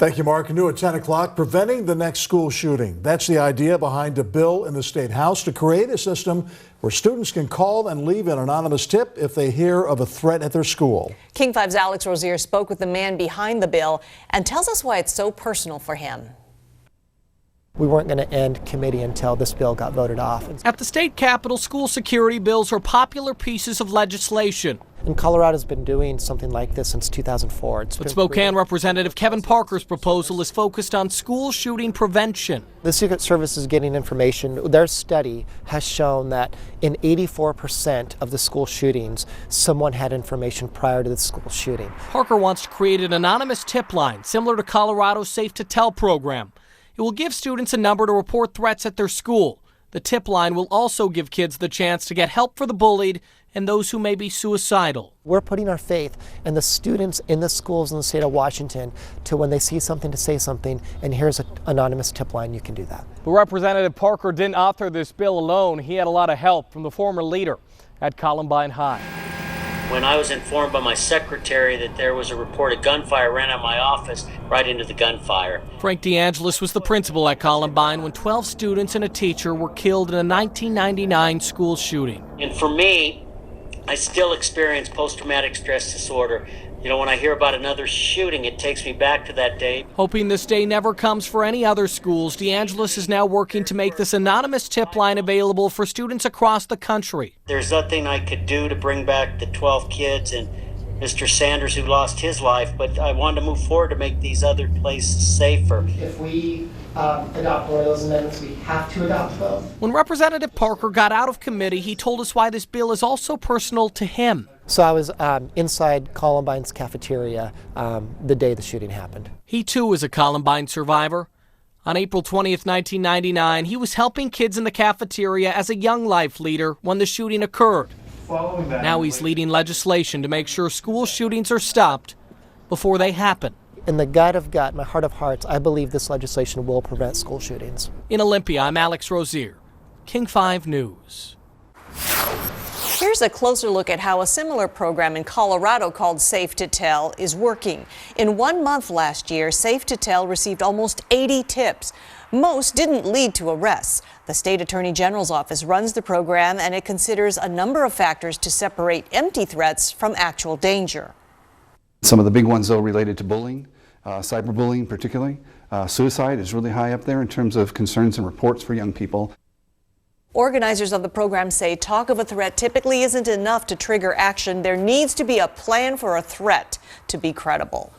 Thank you, Mark. New at 10 o'clock, preventing the next school shooting. That's the idea behind a bill in the State House to create a system where students can call and leave an anonymous tip if they hear of a threat at their school. King 5's Alex Rozier spoke with the man behind the bill and tells us why it's so personal for him. We weren't going to end committee until this bill got voted off. At the state capitol, school security bills are popular pieces of legislation. And Colorado's been doing something like this since 2004. But Spokane Representative Kevin Parker's proposal is focused on school shooting prevention. The Secret Service is getting information. Their study has shown that in 84% of the school shootings, someone had information prior to the school shooting. Parker wants to create an anonymous tip line similar to Colorado's Safe to Tell program. It will give students a number to report threats at their school. The tip line will also give kids the chance to get help for the bullied and those who may be suicidal. We're putting our faith in the students in the schools in the state of Washington to when they see something to say something, and here's an anonymous tip line, you can do that. But Representative Parker didn't author this bill alone. He had a lot of help from the former leader at Columbine High. When I was informed by my secretary that there was a report of gunfire, ran out of my office right into the gunfire. Frank DeAngelis was the principal at Columbine when 12 students and a teacher were killed in a 1999 school shooting. And for me, I still experience post-traumatic stress disorder. You know, when I hear about another shooting, it takes me back to that day. Hoping this day never comes for any other schools, DeAngelis is now working to make this anonymous tip line available for students across the country. There's nothing I could do to bring back the 12 kids and Mr. Sanders who lost his life, but I wanted to move forward to make these other places safer. If we adopt one of those amendments, we have to adopt both. When Representative Parker got out of committee, he told us why this bill is also personal to him. So I was inside Columbine's cafeteria the day the shooting happened. He too is a Columbine survivor. On April 20th, 1999, he was helping kids in the cafeteria as a Young Life leader when the shooting occurred. Now he's leading legislation to make sure school shootings are stopped before they happen. In the gut of gut, my heart of hearts, I believe this legislation will prevent school shootings. In Olympia, I'm Alex Rozier, King 5 News. Here's a closer look at how a similar program in Colorado called Safe to Tell is working. In 1 month last year, Safe to Tell received almost 80 tips. Most didn't lead to arrests. The state attorney general's office runs the program, and it considers a number of factors to separate empty threats from actual danger. Some of the big ones, though, related to bullying, cyberbullying particularly. Suicide is really high up there in terms of concerns and reports for young people. Organizers of the program say talk of a threat typically isn't enough to trigger action. There needs to be a plan for a threat to be credible.